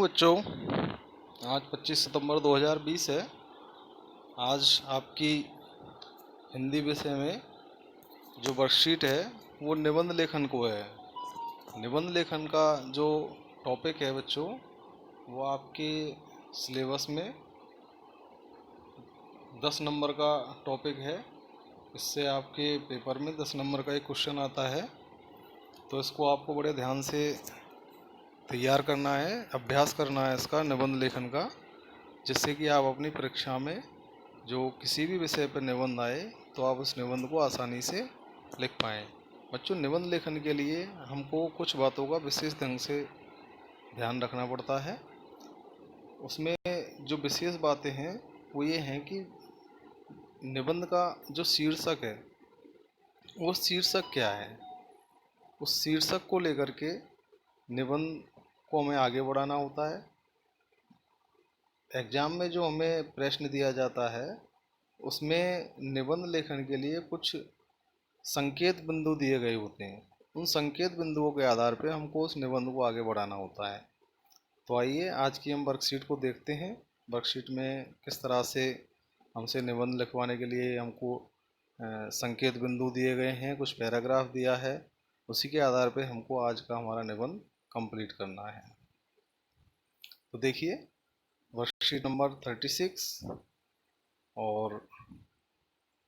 बच्चों, आज 25 सितंबर 2020 है। आज आपकी हिंदी विषय में जो वर्कशीट है वो निबंध लेखन को है। निबंध लेखन का जो टॉपिक है बच्चों, वो आपके सिलेबस में 10 नंबर का टॉपिक है। इससे आपके पेपर में 10 नंबर का एक क्वेश्चन आता है, तो इसको आपको बड़े ध्यान से तैयार करना है, अभ्यास करना है इसका निबंध लेखन का, जिससे कि आप अपनी परीक्षा में जो किसी भी विषय पर निबंध आए तो आप उस निबंध को आसानी से लिख पाएँ। बच्चों, निबंध लेखन के लिए हमको कुछ बातों का विशेष ढंग से ध्यान रखना पड़ता है। उसमें जो विशेष बातें हैं वो ये हैं कि निबंध का जो शीर्षक है वो शीर्षक क्या है, उस शीर्षक को लेकर के निबंध को हमें आगे बढ़ाना होता है। एग्ज़ाम में जो हमें प्रश्न दिया जाता है उसमें निबंध लेखन के लिए कुछ संकेत बिंदु दिए गए होते हैं। उन संकेत बिंदुओं के आधार पर हमको उस निबंध को आगे बढ़ाना होता है। तो आइए आज की हम वर्कशीट को देखते हैं। वर्कशीट में किस तरह से हमसे निबंध लिखवाने के लिए हमको संकेत बिंदु दिए गए हैं, कुछ पैराग्राफ दिया है, उसी के आधार पर हमको आज का हमारा निबंध कंप्लीट करना है। तो देखिए, वर्कशीट नंबर 36। और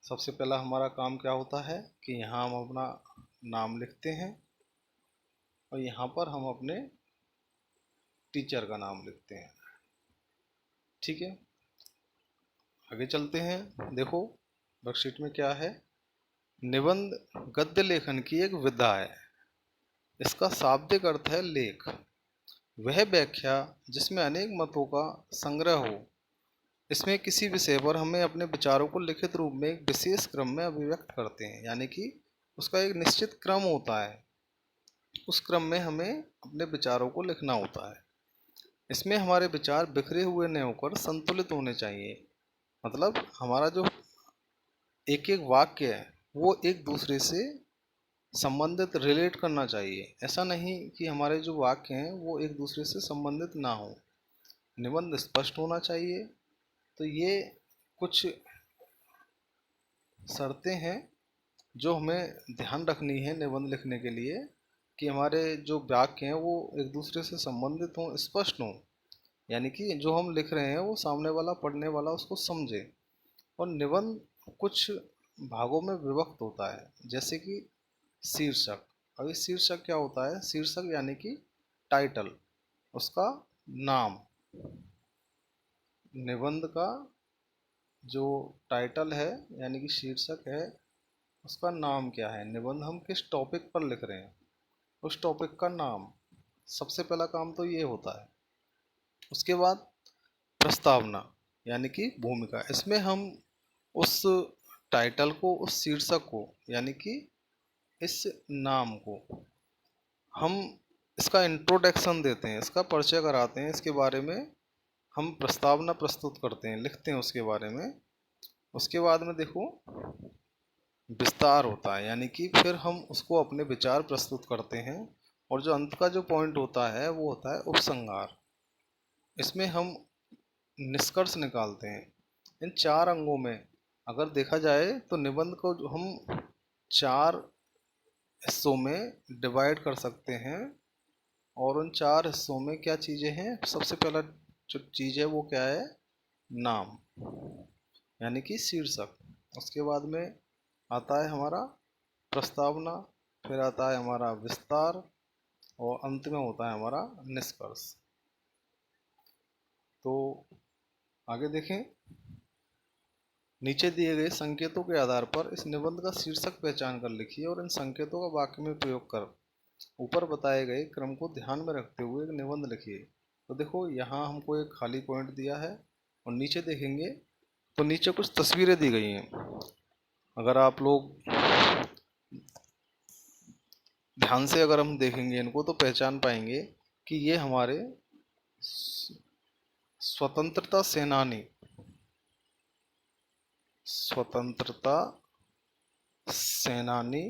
सबसे पहला हमारा काम क्या होता है कि यहाँ हम अपना नाम लिखते हैं और यहाँ पर हम अपने टीचर का नाम लिखते हैं। ठीक है, आगे चलते हैं। देखो वर्कशीट में क्या है। निबंध गद्य लेखन की एक विधा है। इसका शाब्दिक अर्थ है लेख। वह व्याख्या जिसमें अनेक मतों का संग्रह हो। इसमें किसी विषय पर हमें अपने विचारों को लिखित रूप में एक विशेष क्रम में अभिव्यक्त करते हैं, यानी कि उसका एक निश्चित क्रम होता है, उस क्रम में हमें अपने विचारों को लिखना होता है। इसमें हमारे विचार बिखरे हुए न होकर संतुलित होने चाहिए। मतलब हमारा जो एक एक वाक्य है वो एक दूसरे से संबंधित रिलेट करना चाहिए। ऐसा नहीं कि हमारे जो वाक्य हैं वो एक दूसरे से संबंधित ना हो। निबंध स्पष्ट होना चाहिए। तो ये कुछ शर्तें हैं जो हमें ध्यान रखनी है निबंध लिखने के लिए, कि हमारे जो वाक्य हैं वो एक दूसरे से संबंधित हों, स्पष्ट हों, यानी कि जो हम लिख रहे हैं वो सामने वाला पढ़ने वाला उसको समझे। और निबंध कुछ भागों में विभक्त होता है, जैसे कि शीर्षक। अभी शीर्षक क्या होता है? शीर्षक यानी कि टाइटल, उसका नाम। निबंध का जो टाइटल है यानी कि शीर्षक है, उसका नाम क्या है। निबंध हम किस टॉपिक पर लिख रहे हैं, उस टॉपिक का नाम। सबसे पहला काम तो ये होता है। उसके बाद प्रस्तावना यानी कि भूमिका। इसमें हम उस टाइटल को, उस शीर्षक को, यानी कि इस नाम को हम इसका इंट्रोडक्शन देते हैं, इसका परिचय कराते हैं, इसके बारे में हम प्रस्तावना प्रस्तुत करते हैं, लिखते हैं उसके बारे में। उसके बाद में देखो विस्तार होता है, यानी कि फिर हम उसको अपने विचार प्रस्तुत करते हैं। और जो अंत का जो पॉइंट होता है वो होता है उपसंहार। इसमें हम निष्कर्ष निकालते हैं। इन 4 अंगों में अगर देखा जाए तो निबंध को जो हम 4 हिस्सों में डिवाइड कर सकते हैं। और उन 4 हिस्सों में क्या चीज़ें हैं? सबसे पहला जो चीज़ है वो क्या है? नाम, यानी कि शीर्षक। उसके बाद में आता है हमारा प्रस्तावना, फिर आता है हमारा विस्तार, और अंत में होता है हमारा निष्कर्ष। तो आगे देखें। नीचे दिए गए संकेतों के आधार पर इस निबंध का शीर्षक पहचान कर लिखिए और इन संकेतों का वाक्य में प्रयोग कर ऊपर बताए गए क्रम को ध्यान में रखते हुए एक निबंध लिखिए। तो देखो यहाँ हमको एक खाली पॉइंट दिया है, और नीचे देखेंगे तो नीचे कुछ तस्वीरें दी गई हैं। अगर आप लोग ध्यान से अगर हम देखेंगे इनको तो पहचान पाएंगे कि ये हमारे स्वतंत्रता सेनानी, स्वतंत्रता सेनानी,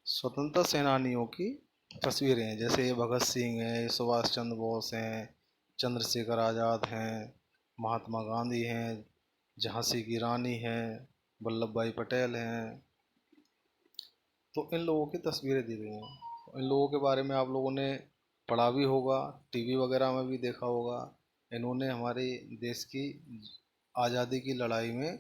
स्वतंत्रता सेनानियों की तस्वीरें हैं, जैसे ये भगत सिंह हैं, ये सुभाष चंद्र बोस हैं, चंद्रशेखर आज़ाद हैं, महात्मा गांधी हैं, झांसी की रानी हैं, वल्लभ भाई पटेल हैं। तो इन लोगों की तस्वीरें दी गई हैं। इन लोगों के बारे में आप लोगों ने पढ़ा भी होगा, टीवी वगैरह में भी देखा होगा। इन्होंने हमारे देश की आज़ादी की लड़ाई में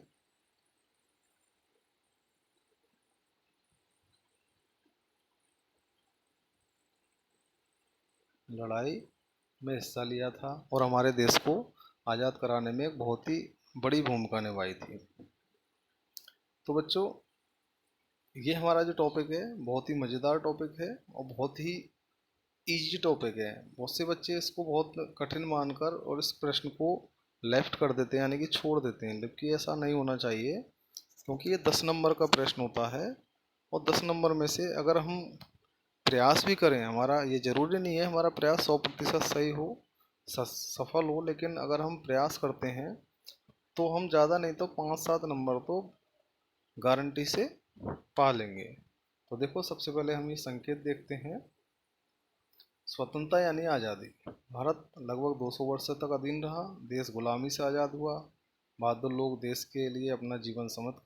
हिस्सा लिया था और हमारे देश को आज़ाद कराने में एक बहुत ही बड़ी भूमिका निभाई थी। तो बच्चों, ये हमारा जो टॉपिक है बहुत ही मज़ेदार टॉपिक है और बहुत ही इजी टॉपिक है। बहुत से बच्चे इसको बहुत कठिन मानकर और इस प्रश्न को लेफ्ट कर देते हैं, यानी कि छोड़ देते हैं, जबकि ऐसा नहीं होना चाहिए, क्योंकि ये 10 नंबर का प्रश्न होता है। और 10 नंबर में से अगर हम प्रयास भी करें, हमारा ये जरूरी नहीं है हमारा प्रयास 100% सही हो, सफल हो, लेकिन अगर हम प्रयास करते हैं तो हम ज़्यादा नहीं तो 5-7 नंबर तो गारंटी से पा लेंगे। तो देखो, सबसे पहले हम ये संकेत देखते हैं। स्वतंत्रता यानी आज़ादी। भारत लगभग 200 वर्ष तक अधीन रहा, देश गुलामी से आज़ाद हुआ। बहादुर लोग देश के लिए अपना जीवन समर्पित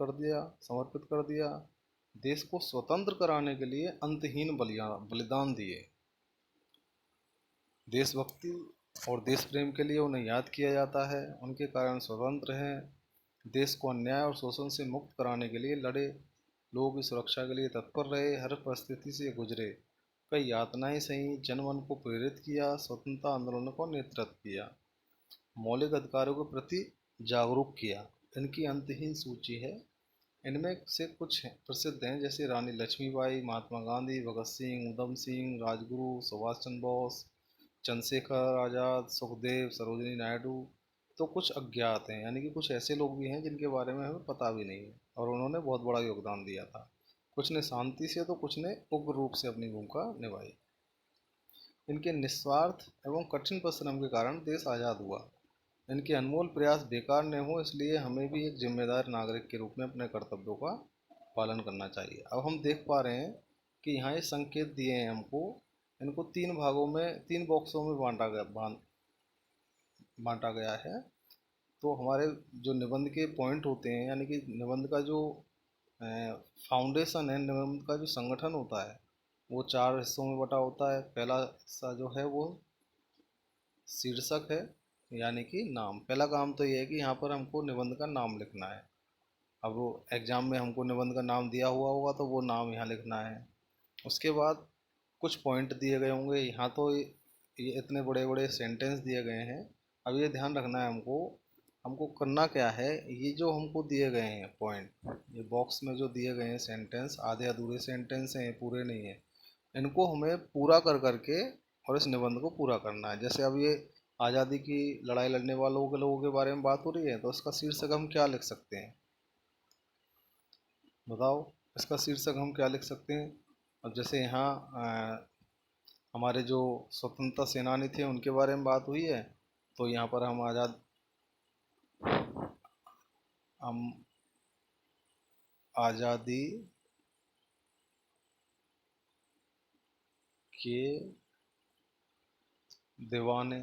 कर दिया। देश को स्वतंत्र कराने के लिए अंतहीन बलिदान दिए। देशभक्ति और देश प्रेम के लिए उन्हें याद किया जाता है, उनके कारण स्वतंत्र हैं। देश को अन्याय और शोषण से मुक्त कराने के लिए लड़े, लोगों की सुरक्षा के लिए तत्पर रहे, हर परिस्थिति से गुजरे, कई यातनाएं सही, जनमन को प्रेरित किया, स्वतंत्रता आंदोलन को नेतृत्व किया, मौलिक अधिकारों के प्रति जागरूक किया। इनकी अंतहीन सूची है। इनमें से कुछ प्रसिद्ध हैं, जैसे रानी लक्ष्मीबाई, महात्मा गांधी, भगत सिंह, उधम सिंह, राजगुरु, सुभाष चंद्र बोस, चंद्रशेखर आज़ाद, सुखदेव, सरोजिनी नायडू। तो कुछ अज्ञात हैं, यानी कि कुछ ऐसे लोग भी हैं जिनके बारे में हमें पता भी नहीं है और उन्होंने बहुत बड़ा योगदान दिया था। कुछ ने शांति से तो कुछ ने उग्र रूप से अपनी भूमिका निभाई। इनके निस्वार्थ एवं कठिन परिश्रम के कारण देश आज़ाद हुआ। इनके अनमोल प्रयास बेकार न हो, इसलिए हमें भी एक जिम्मेदार नागरिक के रूप में अपने कर्तव्यों का पालन करना चाहिए। अब हम देख पा रहे हैं कि यहाँ ये संकेत दिए हैं हमको। इनको 3 भागों में, 3 बॉक्सों में बांटा गया है। तो हमारे जो निबंध के पॉइंट होते हैं, यानी कि निबंध का जो फाउंडेशन है, निबंध का जो संगठन होता है, वो 4 हिस्सों में बटा होता है। पहला हिस्सा जो है वो शीर्षक है, यानी कि नाम। पहला काम तो ये है कि यहाँ पर हमको निबंध का नाम लिखना है। अब वो एग्जाम में हमको निबंध का नाम दिया हुआ होगा तो वो नाम यहाँ लिखना है। उसके बाद कुछ पॉइंट दिए गए होंगे। यहाँ तो ये इतने बड़े बड़े सेंटेंस दिए गए हैं। अब ये ध्यान रखना है हमको, हमको करना क्या है। ये जो हमको दिए गए हैं पॉइंट, ये बॉक्स में जो दिए गए हैं सेंटेंस, आधे अधूरे सेंटेंस हैं, ये पूरे नहीं है। इनको हमें पूरा कर करके और इस निबंध को पूरा करना है। जैसे अब ये आज़ादी की लड़ाई लड़ने वालों के लोगों के बारे में बात हो रही है, तो इसका शीर्षक हम क्या लिख सकते हैं, बताओ। इसका शीर्षक हम क्या लिख सकते हैं। अब जैसे यहाँ हमारे जो स्वतंत्रता सेनानी थे उनके बारे में बात हुई है, तो यहाँ पर हम आज़ादी के दीवाने,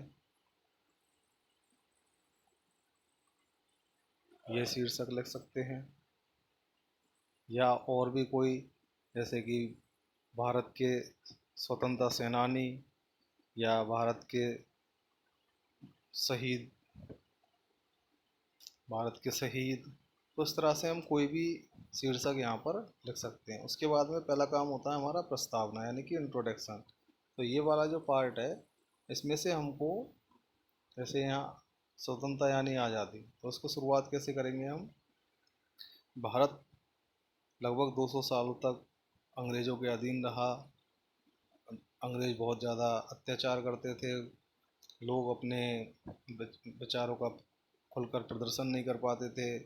ये शीर्षक लिख सकते हैं। या और भी कोई, जैसे कि भारत के स्वतंत्रता सेनानी या भारत के शहीद, भारत के शहीद। तो इस तरह से हम कोई भी शीर्षक यहाँ पर लिख सकते हैं। उसके बाद में पहला काम होता है हमारा प्रस्तावना, यानी कि इंट्रोडक्शन। तो ये वाला जो पार्ट है, इसमें से हमको, जैसे यहाँ स्वतंत्रता यानी आज़ादी, तो उसको शुरुआत कैसे करेंगे हम। भारत लगभग 200 सालों तक अंग्रेज़ों के अधीन रहा। अंग्रेज़ बहुत ज़्यादा अत्याचार करते थे। लोग अपने विचारों का खुलकर प्रदर्शन नहीं कर पाते थे।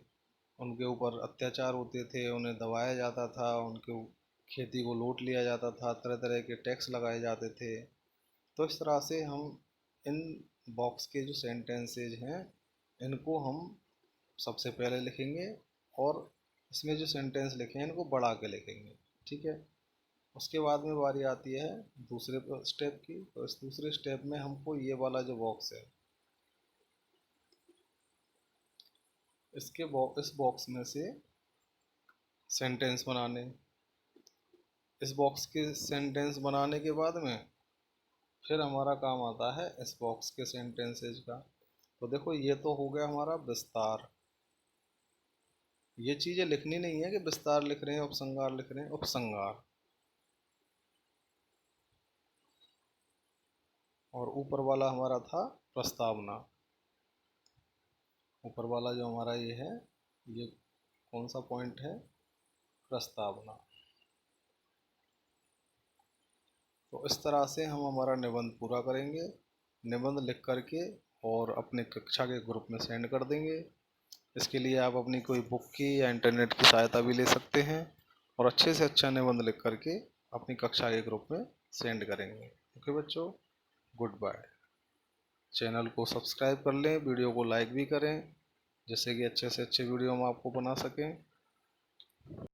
उनके ऊपर अत्याचार होते थे, उन्हें दबाया जाता था, उनके खेती को लूट लिया जाता था, तरह तरह के टैक्स लगाए जाते थे। तो इस तरह से हम इन बॉक्स के जो सेंटेंसेज हैं, इनको हम सबसे पहले लिखेंगे और इसमें जो सेंटेंस लिखे हैं इनको बढ़ा के लिखेंगे, ठीक है। उसके बाद में बारी आती है दूसरे स्टेप की। तो इस दूसरे स्टेप में हमको ये वाला जो बॉक्स है, इस बॉक्स में से सेंटेंस बनाने। इस बॉक्स के सेंटेंस बनाने के बाद में फिर हमारा काम आता है इस बॉक्स के सेंटेंसेज का। तो देखो ये तो हो गया हमारा विस्तार। ये चीज़ें लिखनी नहीं है कि विस्तार लिख रहे हैं, उपसंहार लिख रहे हैं, उपसंहार। और ऊपर वाला हमारा था प्रस्तावना। ऊपर वाला जो हमारा ये है, ये कौन सा पॉइंट है? प्रस्तावना। तो इस तरह से हम हमारा निबंध पूरा करेंगे। निबंध लिख करके और अपने कक्षा के ग्रुप में सेंड कर देंगे। इसके लिए आप अपनी कोई बुक की या इंटरनेट की सहायता भी ले सकते हैं और अच्छे से अच्छा निबंध लिख करके अपनी कक्षा के ग्रुप में सेंड करेंगे। ओके बच्चों, गुड बाय। चैनल को सब्सक्राइब कर लें, वीडियो को लाइक भी करें, जिससे कि अच्छे से अच्छे वीडियो हम आपको बना सकें।